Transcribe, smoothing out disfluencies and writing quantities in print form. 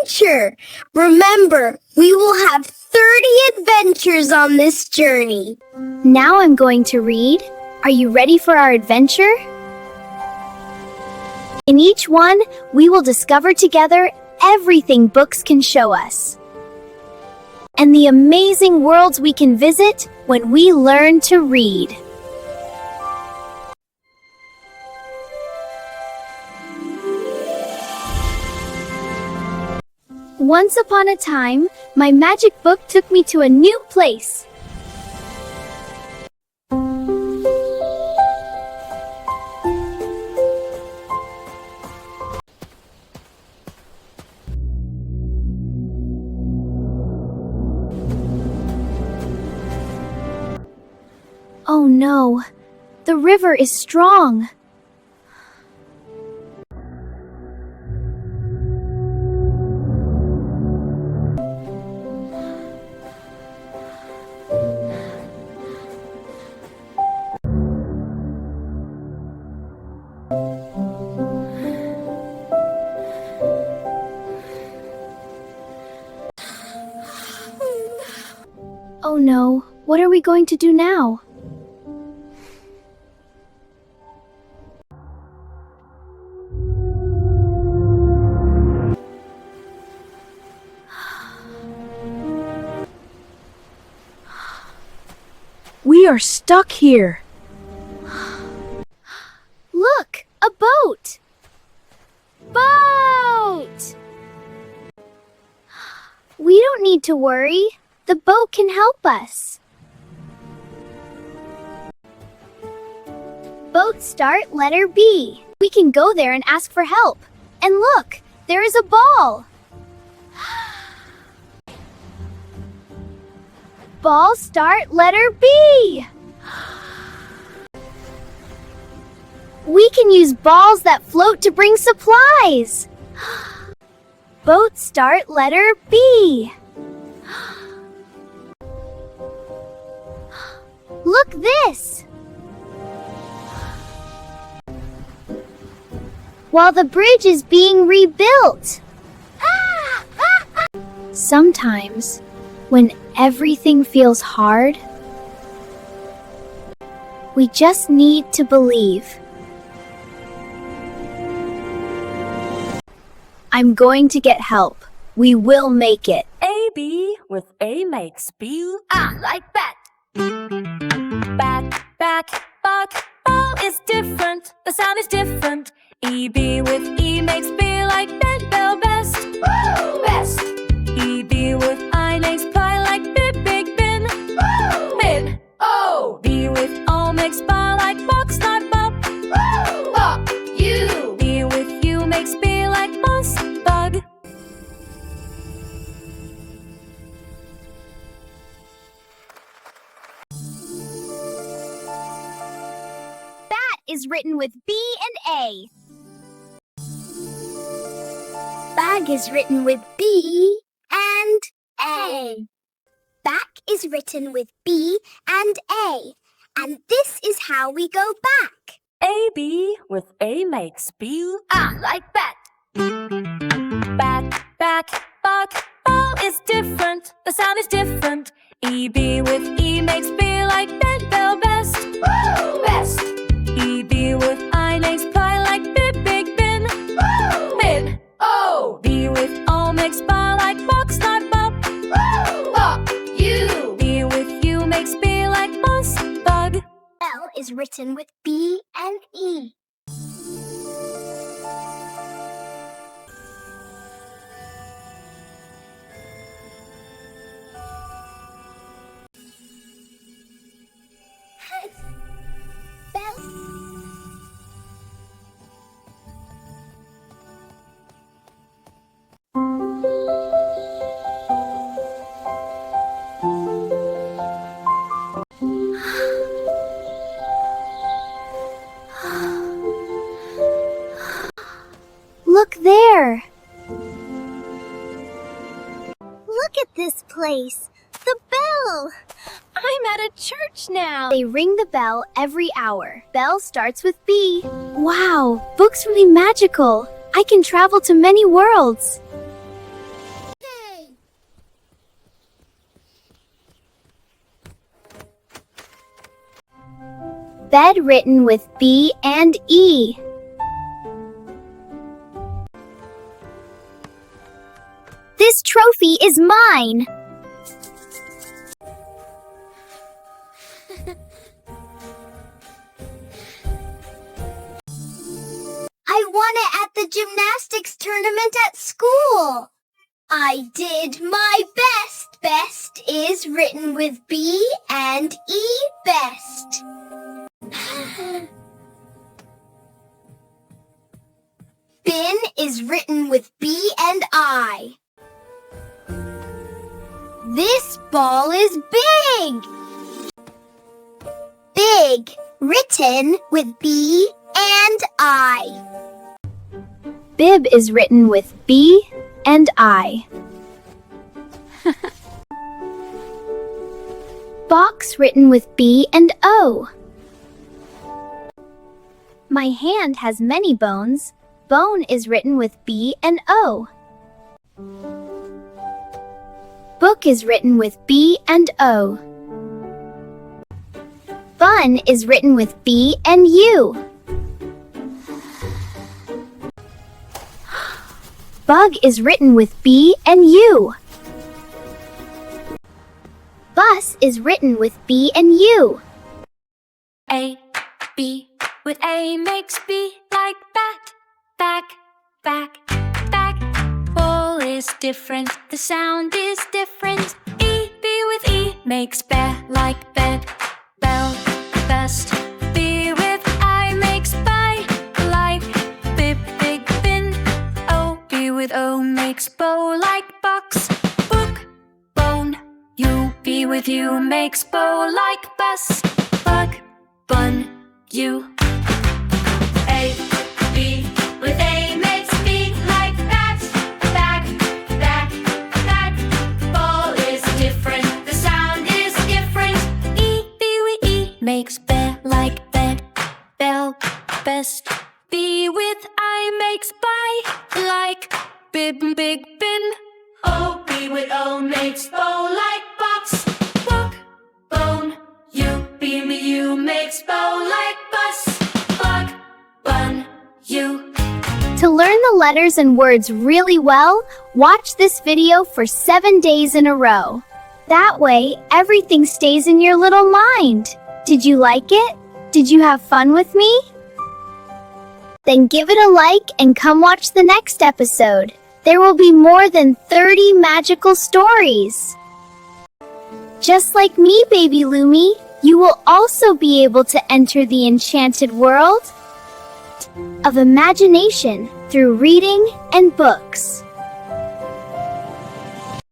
adventure. Remember, we will have 30 adventures on this journey. Now I'm going to read. Are you ready for our adventure? In each one, we will discover together everything books can show us, and the amazing worlds we can visit when we learn to read. Once upon a time, my magic book took me to a new place. Oh no, the river is strong. Oh no, what are we going to do now? We are stuck here. Look, a boat! Boat! We don't need to worry. The boat can help us. Boat start letter B. We can go there and ask for help. And look, there is a ball. Ball start letter B. We can use balls that float to bring supplies. Boat start letter B. Look this! While the bridge is being rebuilt. Sometimes, when everything feels hard, we just need to believe. I'm going to get help. We will make it. A, B with A makes B. Like that. Back, back, buck, ball is different. The sound is different. E, B with E makes B like bed, bell, best. Woo! Best. E, B with I makes pie like bib, big bin. Woo! Bin. O. B with O makes bar like box, not bop. Woo! Bop. U. B with U makes B like bus, bug. Is written with B and A. Bag is written with B and A. Back is written with B and A. And this is how we go back. A, B with A makes B. Like that. Back, back, buck, ball is different. The sound is different. E, B with E makes B like bed, bell, best. Woo! Best. E, B with I makes pie like bib, big bin. Woo! Bin. O. B with O makes bar like box, not bop. Woo! Bop. U. B with U makes B like bus, bug. L is written with B and E. Bell. Look there! Look at this place. The bell! I'm at a church now! They ring the bell every hour. Bell starts with B. Wow, books really magical. I can travel to many worlds. Bed written with B and E. This trophy is mine. I won it at the gymnastics tournament at school. I did my best. Best is written with B and E. Best. Bin is written with B and I. This ball is big. Big, written with B and I. Bib is written with B and I. Box written with B and O. My hand has many bones. Bone is written with B and O. Book is written with B and O. Bun is written with B and U. Bug is written with B and U. Bus is written with B and U. A, B, with A makes B like bat. Back, back, back. Ball is different, the sound is different. E, B with E makes bear like bed. Bell, best. B with I makes buy like bib, big, bin. O, B with O makes bow like box. Book, bone. U, B with U makes bow like bus. Bug, bun, U. A, B with A makes B like bat. Back, back, back. Ball is different, the sound is different. E, B with E makes bear like bed. Bell, best. B with I makes buy like bib, big, bin. O, B with O makes bow like box. Book, bone. U, B with U makes bow like bus. Bug, bun, U. To learn the letters and words really well, watch this video for 7 days in a row. That way, everything stays in your little mind. Did you like it? Did you have fun with me? Then give it a like and come watch the next episode. There will be more than 30 magical stories. Just like me, baby Lumi, you will also be able to enter the enchanted world of imagination through reading and books.